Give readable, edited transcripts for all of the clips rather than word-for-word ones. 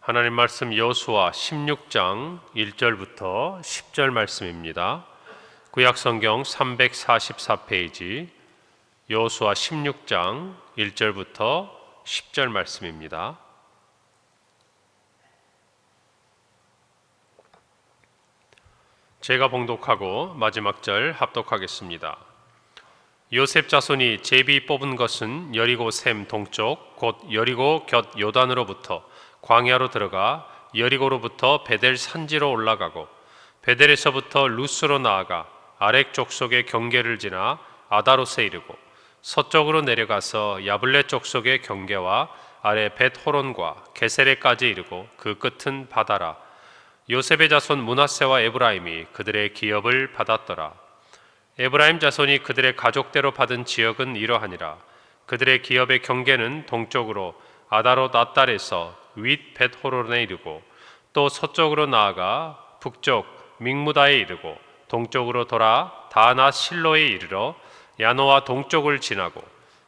하나님 말씀 여호수아 16장 1절부터 10절 말씀입니다. 구약 성경 344페이지 여호수아 16장 1절부터 10절 말씀입니다. 제가 봉독하고 마지막 절 합독하겠습니다. 요셉 자손이 제비 뽑은 것은 여리고 샘 동쪽 곧 여리고 곁 요단으로부터 광야로 들어가 여리고로부터 베델 산지로 올라가고 베델에서부터 루스로 나아가 아렉 족속의 경계를 지나 아다롯에 이르고 서쪽으로 내려가서 야블레 족속의 경계와 아래 벳호론과 게세레까지 이르고 그 끝은 바다라. 요셉의 자손 므낫세와 에브라임이 그들의 기업을 받았더라. 에브라임 자손이 그들의 가족대로 받은 지역은 이러하니라. 그들의 기업의 경계는 동쪽으로 아다롯 앗달에서 윗 벳호론에 이르고 또 서쪽으로 나아가 북쪽 믹무다에 이르고 동쪽으로 돌아 다나 실로에 이르러 야노아 동쪽을 지나고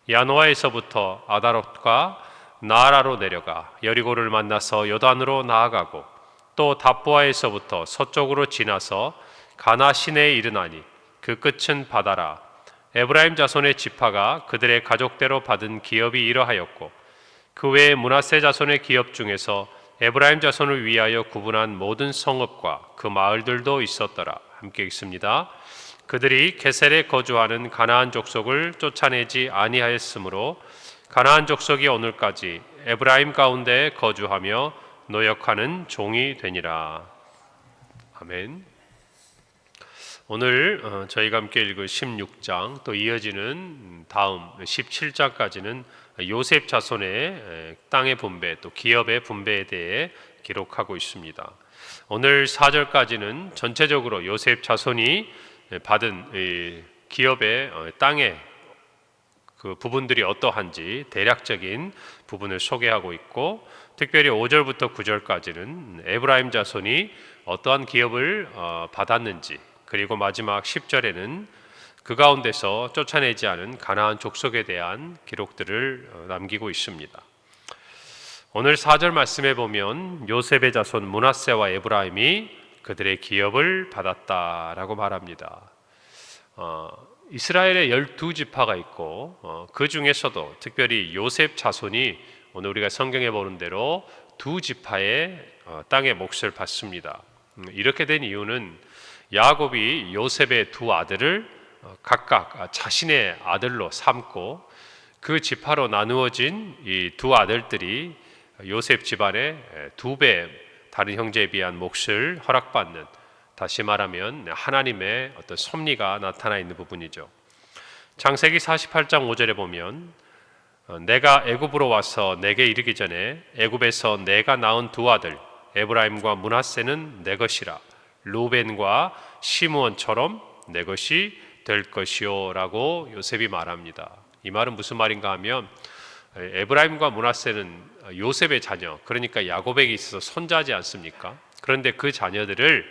야노아에서부터 아다롯과 나아라로 내려가 여리고를 만나서 요단으로 나아가고 또 답보아에서부터 서쪽으로 지나서 가나 시내에 이르나니 그 끝은 바다라. 에브라임 자손의 지파가 그들의 가족대로 받은 기업이 이러하였고 그 외에 므낫세 자손의 기업 중에서 에브라임 자손을 위하여 구분한 모든 성읍과 그 마을들도 있었더라. 함께 읽습니다. 그들이 게셀에 거주하는 가나안 족속을 쫓아내지 아니하였으므로 가나안 족속이 오늘까지 에브라임 가운데 거주하며 노역하는 종이 되니라. 아멘. 오늘 저희가 함께 읽을 16장 또 이어지는 다음 17장까지는 요셉 자손의 땅의 분배 또 기업의 분배에 대해 기록하고 있습니다. 오늘 4절까지는 전체적으로 요셉 자손이 받은 기업의 땅의 그 부분들이 어떠한지 대략적인 부분을 소개하고 있고, 특별히 5절부터 9절까지는 에브라임 자손이 어떠한 기업을 받았는지, 그리고 마지막 10절에는 그 가운데서 쫓아내지 않은 가나안 족속에 대한 기록들을 남기고 있습니다. 오늘 4절 말씀에 보면 요셉의 자손 므낫세와 에브라임이 그들의 기업을 받았다라고 말합니다. 이스라엘의 12지파가 있고 그 중에서도 특별히 요셉 자손이 오늘 우리가 성경에 보는 대로 두 지파의 땅의 몫을 받습니다. 이렇게 된 이유는 야곱이 요셉의 두 아들을 각각 자신의 아들로 삼고 그 지파로 나누어진 이 두 아들들이 요셉 집안의 2배 다른 형제에 비한 몫을 허락받는, 다시 말하면 하나님의 어떤 섭리가 나타나 있는 부분이죠. 창세기 48장 5절에 보면 내가 애굽으로 와서 내게 이르기 전에 애굽에서 내가 낳은 두 아들 에브라임과 므낫세는 내 것이라. 루벤과 시므온처럼 내 것이 될 것이요 라고 요셉이 말합니다. 이 말은 무슨 말인가 하면 에브라임과 므낫세는 요셉의 자녀, 그러니까 야곱에게 있어서 손자지 않습니까? 그런데 그 자녀들을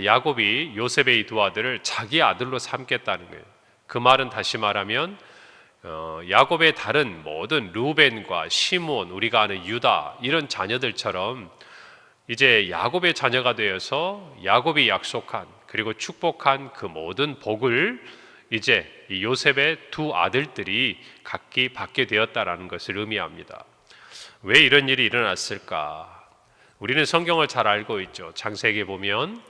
야곱이 요셉의 이 두 아들을 자기 아들로 삼겠다는 거예요. 그 말은 다시 말하면 야곱의 다른 모든 루벤과 시므온, 우리가 아는 유다 이런 자녀들처럼 이제 야곱의 자녀가 되어서 야곱이 약속한 그리고 축복한 그 모든 복을 이제 이 요셉의 두 아들들이 각기 받게 되었다라는 것을 의미합니다. 왜 이런 일이 일어났을까? 우리는 성경을 잘 알고 있죠. 창세기에 보면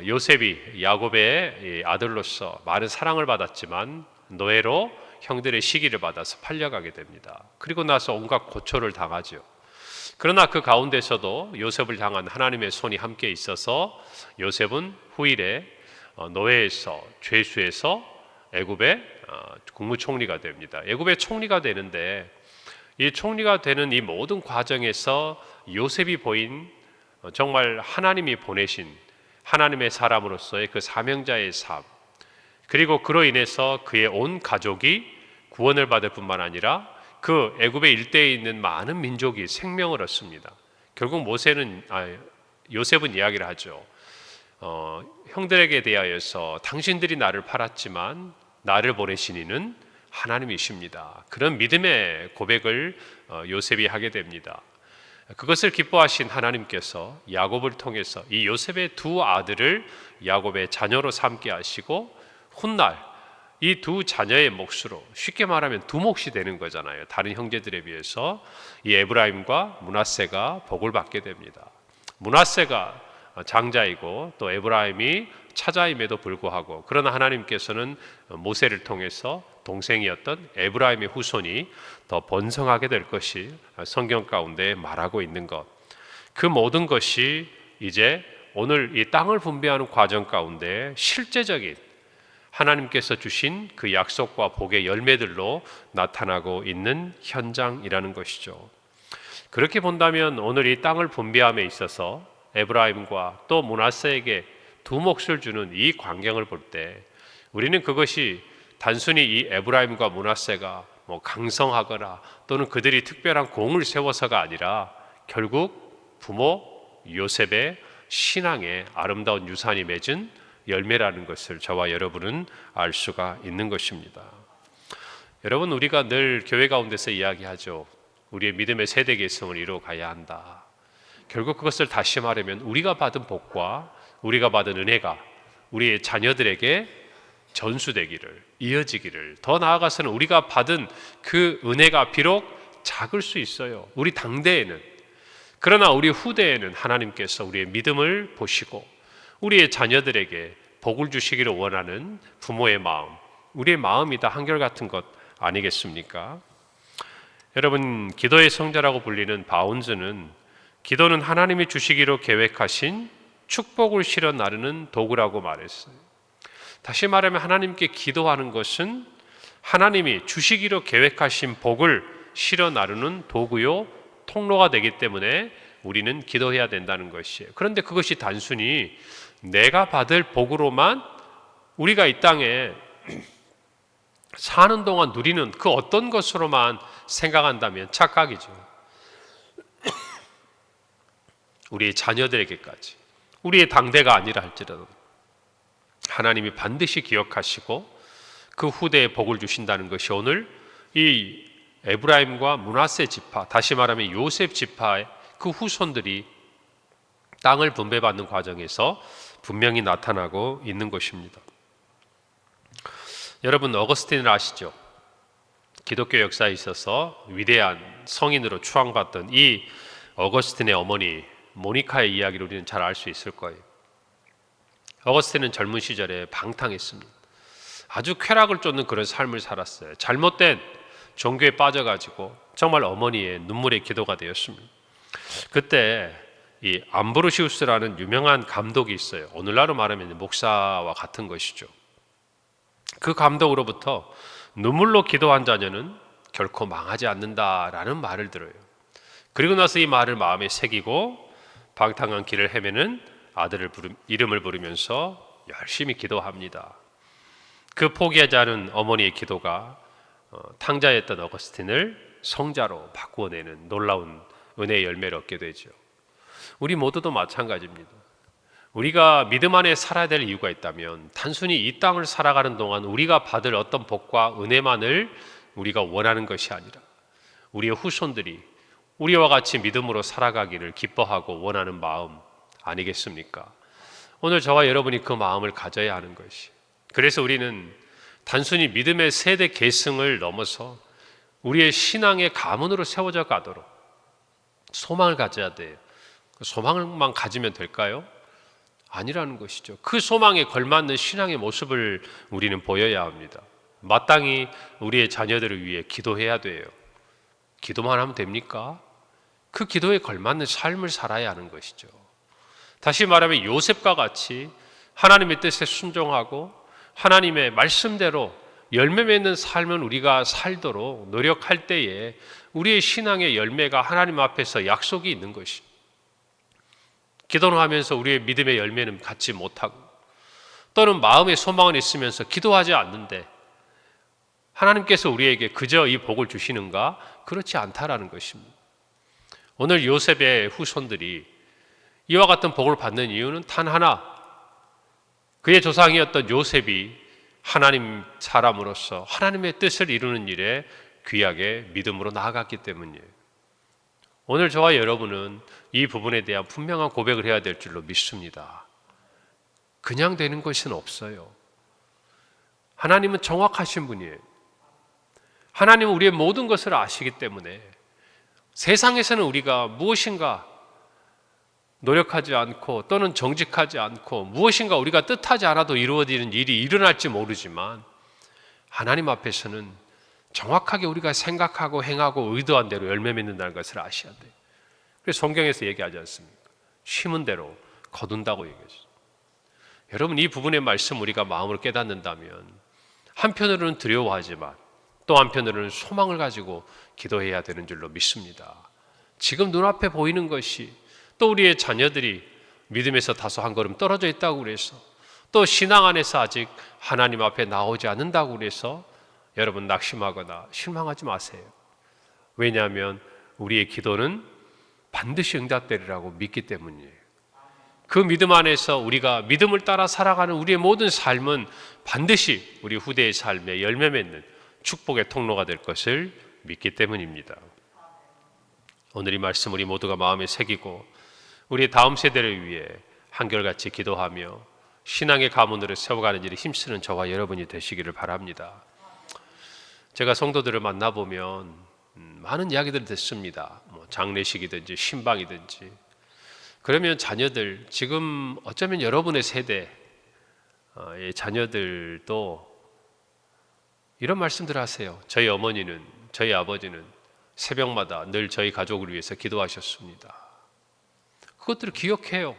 요셉이 야곱의 아들로서 많은 사랑을 받았지만 노예로 형들의 시기를 받아서 팔려가게 됩니다. 그리고 나서 온갖 고초를 당하죠. 그러나 그 가운데서도 요셉을 향한 하나님의 손이 함께 있어서 요셉은 후일에 노예에서 죄수에서 애굽의 국무총리가 됩니다. 애굽의 총리가 되는데 이 총리가 되는 이 모든 과정에서 요셉이 보인 정말 하나님이 보내신 하나님의 사람으로서의 그 사명자의 삶, 그리고 그로 인해서 그의 온 가족이 구원을 받을 뿐만 아니라 그 애굽의 일대에 있는 많은 민족이 생명을 얻습니다. 결국 요셉은 이야기를 하죠. 형들에게 대하여서 당신들이 나를 팔았지만 나를 보내신 이는 하나님이십니다. 그런 믿음의 고백을 요셉이 하게 됩니다. 그것을 기뻐하신 하나님께서 야곱을 통해서 이 요셉의 두 아들을 야곱의 자녀로 삼게 하시고 훗날 이 두 자녀의 몫으로, 쉽게 말하면 두 몫이 되는 거잖아요. 다른 형제들에 비해서 이 에브라임과 므낫세가 복을 받게 됩니다. 므낫세가 장자이고 또 에브라임이 차자임에도 불구하고, 그러나 하나님께서는 모세를 통해서 동생이었던 에브라임의 후손이 더 번성하게 될 것이 성경 가운데 말하고 있는 것, 그 모든 것이 이제 오늘 이 땅을 분배하는 과정 가운데 실제적인 하나님께서 주신 그 약속과 복의 열매들로 나타나고 있는 현장이라는 것이죠. 그렇게 본다면 오늘 이 땅을 분배함에 있어서 에브라임과 또 므낫세에게 두 몫을 주는 이 광경을 볼 때 우리는 그것이 단순히 이 에브라임과 므낫세가 강성하거나 또는 그들이 특별한 공을 세워서가 아니라 결국 부모 요셉의 신앙의 아름다운 유산이 맺은 열매라는 것을 저와 여러분은 알 수가 있는 것입니다. 여러분, 우리가 늘 교회 가운데서 이야기하죠. 우리의 믿음의 세대 계승을 이루어 가야 한다. 결국 그것을 다시 말하면 우리가 받은 복과 우리가 받은 은혜가 우리의 자녀들에게 전수되기를, 이어지기를, 더 나아가서는 우리가 받은 그 은혜가 비록 작을 수 있어요, 우리 당대에는. 그러나 우리 후대에는 하나님께서 우리의 믿음을 보시고 우리의 자녀들에게 복을 주시기를 원하는 부모의 마음, 우리의 마음이 다 한결같은 것 아니겠습니까? 여러분, 기도의 성자라고 불리는 바운즈는 기도는 하나님이 주시기로 계획하신 축복을 실어 나르는 도구라고 말했어요. 다시 말하면 하나님께 기도하는 것은 하나님이 주시기로 계획하신 복을 실어 나르는 도구요, 통로가 되기 때문에 우리는 기도해야 된다는 것이에요. 그런데 그것이 단순히 내가 받을 복으로만 우리가 이 땅에 사는 동안 누리는 그 어떤 것으로만 생각한다면 착각이죠. 우리의 자녀들에게까지, 우리의 당대가 아니라 할지라도 하나님이 반드시 기억하시고 그 후대에 복을 주신다는 것이 오늘 이 에브라임과 므낫세 지파, 다시 말하면 요셉 지파의 그 후손들이 땅을 분배받는 과정에서 분명히 나타나고 있는 것입니다. 여러분, 어거스틴을 아시죠? 기독교 역사에 있어서 위대한 성인으로 추앙받던 이 어거스틴의 어머니 모니카의 이야기를 우리는 잘 알 수 있을 거예요. 어거스틴은 젊은 시절에 방탕했습니다. 아주 쾌락을 쫓는 그런 삶을 살았어요. 잘못된 종교에 빠져가지고 정말 어머니의 눈물의 기도가 되었습니다. 그때 이 암브로시우스라는 유명한 감독이 있어요. 오늘날로 말하면 목사와 같은 것이죠. 그 감독으로부터 눈물로 기도한 자녀는 결코 망하지 않는다라는 말을 들어요. 그리고 나서 이 말을 마음에 새기고 방탕한 길을 헤매는 아들을 이름을 부르면서 열심히 기도합니다. 그 포기하지 않은 어머니의 기도가 탕자였던 어거스틴을 성자로 바꾸어내는 놀라운 은혜의 열매를 얻게 되죠. 우리 모두도 마찬가지입니다. 우리가 믿음 안에 살아야 될 이유가 있다면 단순히 이 땅을 살아가는 동안 우리가 받을 어떤 복과 은혜만을 우리가 원하는 것이 아니라 우리의 후손들이 우리와 같이 믿음으로 살아가기를 기뻐하고 원하는 마음 아니겠습니까? 오늘 저와 여러분이 그 마음을 가져야 하는 것이, 그래서 우리는 단순히 믿음의 세대 계승을 넘어서 우리의 신앙의 가문으로 세워져 가도록 소망을 가져야 돼요. 그 소망만 가지면 될까요? 아니라는 것이죠. 그 소망에 걸맞는 신앙의 모습을 우리는 보여야 합니다. 마땅히 우리의 자녀들을 위해 기도해야 돼요. 기도만 하면 됩니까? 그 기도에 걸맞는 삶을 살아야 하는 것이죠. 다시 말하면 요셉과 같이 하나님의 뜻에 순종하고 하나님의 말씀대로 열매 맺는 삶을 우리가 살도록 노력할 때에 우리의 신앙의 열매가 하나님 앞에서 약속이 있는 것이, 기도를 하면서 우리의 믿음의 열매는 갖지 못하고 또는 마음의 소망은 있으면서 기도하지 않는데 하나님께서 우리에게 그저 이 복을 주시는가? 그렇지 않다라는 것입니다. 오늘 요셉의 후손들이 이와 같은 복을 받는 이유는 단 하나, 그의 조상이었던 요셉이 하나님 사람으로서 하나님의 뜻을 이루는 일에 귀하게 믿음으로 나아갔기 때문이에요. 오늘 저와 여러분은 이 부분에 대한 분명한 고백을 해야 될 줄로 믿습니다. 그냥 되는 것은 없어요. 하나님은 정확하신 분이에요. 하나님은 우리의 모든 것을 아시기 때문에 세상에서는 우리가 무엇인가 노력하지 않고 또는 정직하지 않고 무엇인가 우리가 뜻하지 않아도 이루어지는 일이 일어날지 모르지만 하나님 앞에서는 정확하게 우리가 생각하고 행하고 의도한 대로 열매 맺는다는 것을 아셔야 돼요. 그래서 성경에서 얘기하지 않습니까? 심은 대로 거둔다고 얘기했어요. 여러분, 이 부분의 말씀 우리가 마음으로 깨닫는다면 한편으로는 두려워하지만 또 한편으로는 소망을 가지고 기도해야 되는 줄로 믿습니다. 지금 눈앞에 보이는 것이 또 우리의 자녀들이 믿음에서 다소 한 걸음 떨어져 있다고 그래서 또 신앙 안에서 아직 하나님 앞에 나오지 않는다고 그래서 여러분 낙심하거나 실망하지 마세요. 왜냐하면 우리의 기도는 반드시 응답되리라고 믿기 때문이에요. 그 믿음 안에서 우리가 믿음을 따라 살아가는 우리의 모든 삶은 반드시 우리 후대의 삶에 열매 맺는 축복의 통로가 될 것을 믿기 때문입니다. 오늘 이 말씀 우리 모두가 마음에 새기고 우리의 다음 세대를 위해 한결같이 기도하며 신앙의 가문으로 세워가는 일에 힘쓰는 저와 여러분이 되시기를 바랍니다. 제가 성도들을 만나보면 많은 이야기들을 듣습니다. 장례식이든지 신방이든지. 그러면 자녀들, 지금 어쩌면 여러분의 세대의 자녀들도 이런 말씀들 하세요. 저희 어머니는, 저희 아버지는 새벽마다 늘 저희 가족을 위해서 기도하셨습니다. 그것들을 기억해요.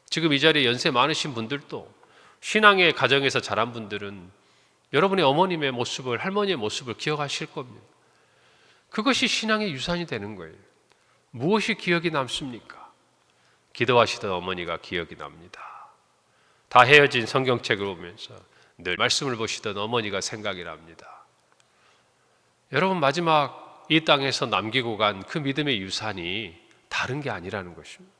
지금 이 자리에 연세 많으신 분들도 신앙의 가정에서 자란 분들은 여러분의 어머님의 모습을, 할머니의 모습을 기억하실 겁니다. 그것이 신앙의 유산이 되는 거예요. 무엇이 기억이 남습니까? 기도하시던 어머니가 기억이 납니다. 다 헤어진 성경책을 보면서 늘 말씀을 보시던 어머니가 생각이 납니다. 여러분, 마지막 이 땅에서 남기고 간 그 믿음의 유산이 다른 게 아니라는 것입니다.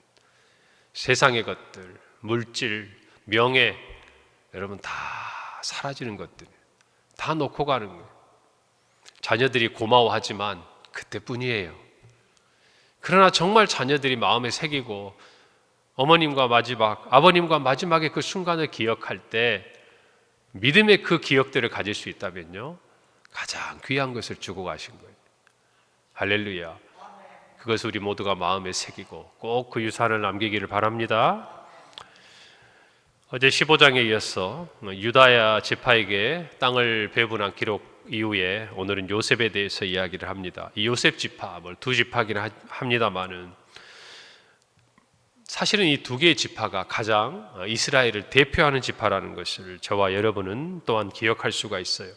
세상의 것들, 물질, 명예, 여러분 다 사라지는 것들, 다 놓고 가는 거예요. 자녀들이 고마워하지만 그때뿐이에요. 그러나 정말 자녀들이 마음에 새기고 어머님과 마지막, 아버님과 마지막의 그 순간을 기억할 때 믿음의 그 기억들을 가질 수 있다면요, 가장 귀한 것을 주고 가신 거예요. 할렐루야. 그것을 우리 모두가 마음에 새기고 꼭 그 유산을 남기기를 바랍니다. 어제 15장에 이어서 유다야 지파에게 땅을 배분한 기록 이후에 오늘은 요셉에 대해서 이야기를 합니다. 이 요셉 지파, 두 지파긴 합니다만은 사실은 이 두 개의 지파가 가장 이스라엘을 대표하는 지파라는 것을 저와 여러분은 또한 기억할 수가 있어요.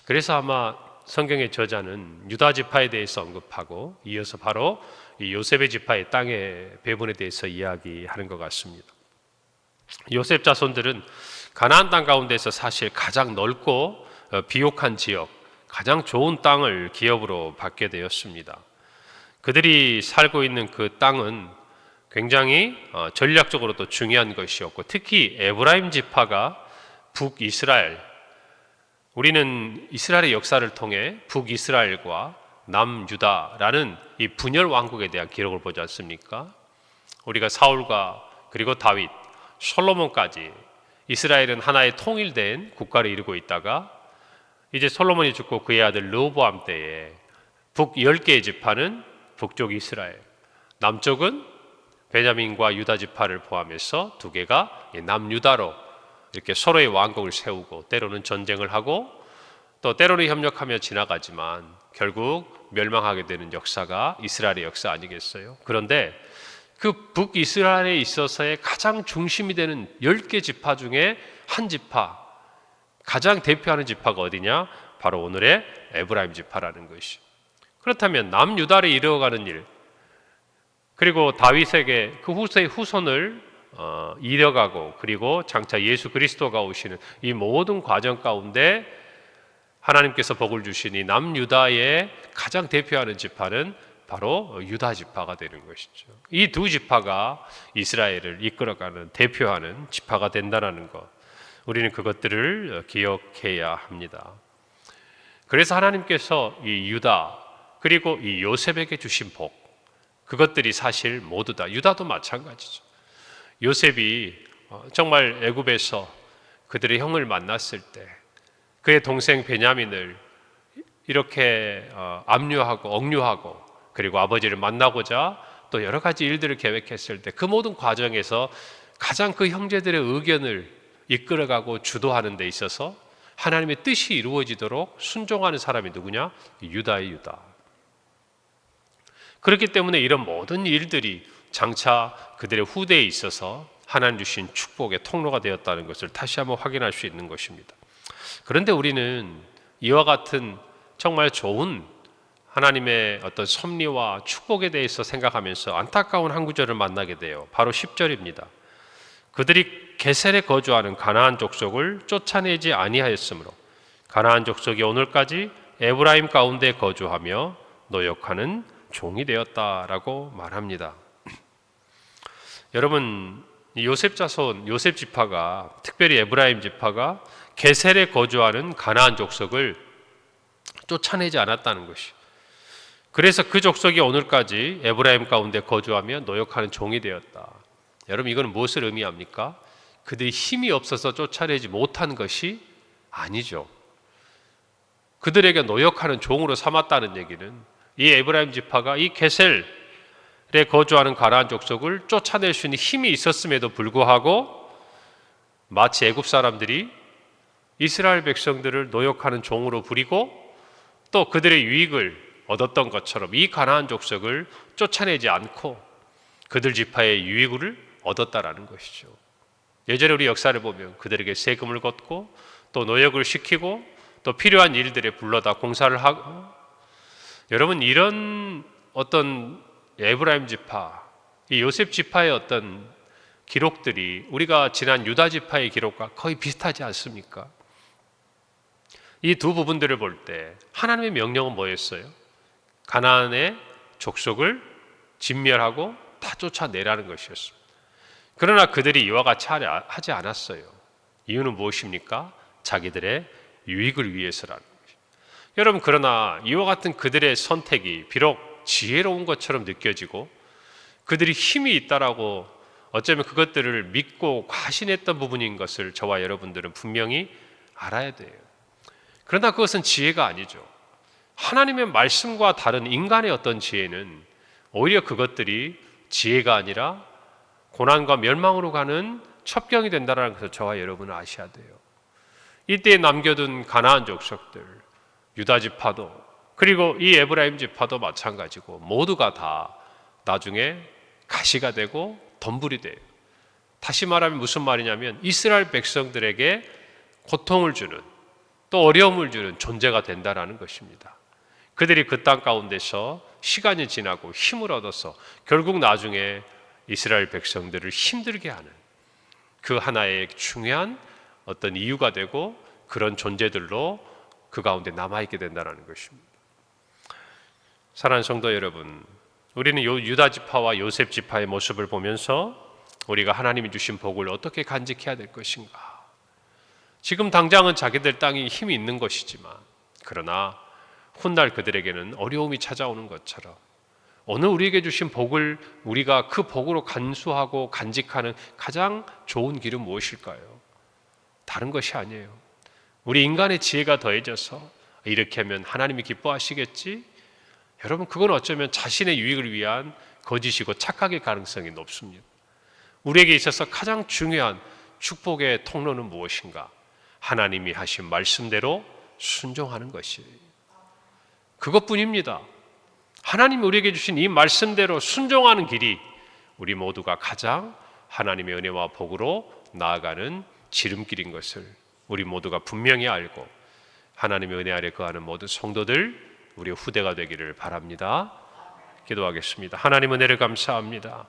그래서 아마 성경의 저자는 유다 지파에 대해서 언급하고 이어서 바로 이 요셉의 지파의 땅의 배분에 대해서 이야기하는 것 같습니다. 요셉 자손들은 가나안 땅 가운데서 사실 가장 넓고 비옥한 지역, 가장 좋은 땅을 기업으로 받게 되었습니다. 그들이 살고 있는 그 땅은 굉장히 전략적으로도 중요한 것이었고, 특히 에브라임 지파가 북이스라엘, 우리는 이스라엘의 역사를 통해 북이스라엘과 남유다라는 이 분열 왕국에 대한 기록을 보지 않습니까? 우리가 사울과 그리고 다윗, 솔로몬까지 이스라엘은 하나의 통일된 국가를 이루고 있다가 이제 솔로몬이 죽고 그의 아들 르호보암 때에 북 10개의 지파는 북쪽 이스라엘, 남쪽은 베냐민과 유다 지파를 포함해서 2개가 남유다로 이렇게 서로의 왕국을 세우고 때로는 전쟁을 하고 또 때로는 협력하며 지나가지만 결국 멸망하게 되는 역사가 이스라엘의 역사 아니겠어요? 그런데 그 북이스라엘에 있어서의 가장 중심이 되는 10개 지파 중에 한 지파, 가장 대표하는 지파가 어디냐? 바로 오늘의 에브라임 지파라는 것이. 그렇다면 남유다를 이루어가는 일, 그리고 다윗에게 그 후손을 이뤄가고 그리고 장차 예수 그리스도가 오시는 이 모든 과정 가운데 하나님께서 복을 주시니 남유다의 가장 대표하는 지파는 바로 유다 지파가 되는 것이죠. 이 두 지파가 이스라엘을 이끌어가는 대표하는 지파가 된다는 것, 우리는 그것들을 기억해야 합니다. 그래서 하나님께서 이 유다 그리고 이 요셉에게 주신 복, 그것들이 사실 모두 다, 유다도 마찬가지죠. 요셉이 정말 애굽에서 그들의 형을 만났을 때 그의 동생 베냐민을 이렇게 압류하고 억류하고 그리고 아버지를 만나고자 또 여러 가지 일들을 계획했을 때 그 모든 과정에서 가장 그 형제들의 의견을 이끌어가고 주도하는 데 있어서 하나님의 뜻이 이루어지도록 순종하는 사람이 누구냐? 유다의 유다. 그렇기 때문에 이런 모든 일들이 장차 그들의 후대에 있어서 하나님 주신 축복의 통로가 되었다는 것을 다시 한번 확인할 수 있는 것입니다. 그런데 우리는 이와 같은 정말 좋은 하나님의 어떤 섭리와 축복에 대해서 생각하면서 안타까운 한 구절을 만나게 돼요. 바로 10절입니다. 그들이 게셀에 거주하는 가나안 족속을 쫓아내지 아니하였으므로 가나안 족속이 오늘까지 에브라임 가운데 거주하며 노역하는 종이 되었다라고 말합니다. 여러분, 요셉 자손, 요셉 지파가, 특별히 에브라임 지파가 게셀에 거주하는 가나안 족속을 쫓아내지 않았다는 것이, 그래서 그 족속이 오늘까지 에브라임 가운데 거주하며 노역하는 종이 되었다. 여러분, 이건 무엇을 의미합니까? 그들이 힘이 없어서 쫓아내지 못한 것이 아니죠. 그들에게 노역하는 종으로 삼았다는 얘기는 이 에브라임 지파가 이 게셀에 거주하는 가나안 족속을 쫓아낼 수 있는 힘이 있었음에도 불구하고 마치 애굽 사람들이 이스라엘 백성들을 노역하는 종으로 부리고 또 그들의 유익을 얻었던 것처럼 이 가나안 족속을 쫓아내지 않고 그들 지파의 유익을 얻었다라는 것이죠. 예전에 우리 역사를 보면 그들에게 세금을 걷고 또 노역을 시키고 또 필요한 일들에 불러다 공사를 하고, 여러분, 이런 어떤 에브라임 지파, 이 요셉 지파의 어떤 기록들이 우리가 지난 유다 지파의 기록과 거의 비슷하지 않습니까? 이 두 부분들을 볼 때 하나님의 명령은 뭐였어요? 가나안의 족속을 진멸하고 다 쫓아내라는 것이었습니다. 그러나 그들이 이와 같이 하지 않았어요. 이유는 무엇입니까? 자기들의 유익을 위해서라는 것입니다. 여러분, 그러나 이와 같은 그들의 선택이 비록 지혜로운 것처럼 느껴지고 그들이 힘이 있다라고 어쩌면 그것들을 믿고 과신했던 부분인 것을 저와 여러분들은 분명히 알아야 돼요. 그러나 그것은 지혜가 아니죠. 하나님의 말씀과 다른 인간의 어떤 지혜는 오히려 그것들이 지혜가 아니라 고난과 멸망으로 가는 첩경이 된다는 것을 저와 여러분은 아셔야 돼요. 이때 남겨둔 가나안 족속들, 유다 지파도 그리고 이 에브라임 지파도 마찬가지고 모두가 다 나중에 가시가 되고 덤불이 돼요. 다시 말하면 무슨 말이냐면 이스라엘 백성들에게 고통을 주는 또 어려움을 주는 존재가 된다라는 것입니다. 그들이 그 땅 가운데서 시간이 지나고 힘을 얻어서 결국 나중에 이스라엘 백성들을 힘들게 하는 그 하나의 중요한 어떤 이유가 되고 그런 존재들로 그 가운데 남아있게 된다는 것입니다. 사랑하는 성도 여러분, 우리는 유다 지파와 요셉 지파의 모습을 보면서 우리가 하나님이 주신 복을 어떻게 간직해야 될 것인가. 지금 당장은 자기들 땅이 힘이 있는 것이지만 그러나 훗날 그들에게는 어려움이 찾아오는 것처럼 오늘 우리에게 주신 복을 우리가 그 복으로 간수하고 간직하는 가장 좋은 길은 무엇일까요? 다른 것이 아니에요. 우리 인간의 지혜가 더해져서 이렇게 하면 하나님이 기뻐하시겠지? 여러분, 그건 어쩌면 자신의 유익을 위한 거짓이고 착각의 가능성이 높습니다. 우리에게 있어서 가장 중요한 축복의 통로는 무엇인가? 하나님이 하신 말씀대로 순종하는 것이에요. 그것뿐입니다. 하나님이 우리에게 주신 이 말씀대로 순종하는 길이 우리 모두가 가장 하나님의 은혜와 복으로 나아가는 지름길인 것을 우리 모두가 분명히 알고 하나님의 은혜 아래 거하는 모든 성도들, 우리의 후대가 되기를 바랍니다. 기도하겠습니다. 하나님 은혜를 감사합니다.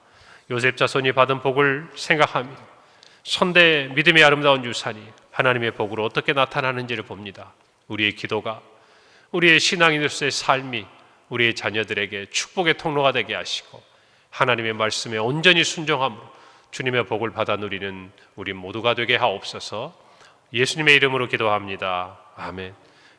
요셉 자손이 받은 복을 생각하며 선대 믿음의 아름다운 유산이 하나님의 복으로 어떻게 나타나는지를 봅니다. 우리의 기도가, 우리의 신앙인으로서의 삶이 우리의 자녀들에게 축복의 통로가 되게 하시고 하나님의 말씀에 온전히 순종함으로 주님의 복을 받아 누리는 우리 모두가 되게 하옵소서. 예수님의 이름으로 기도합니다. 아멘.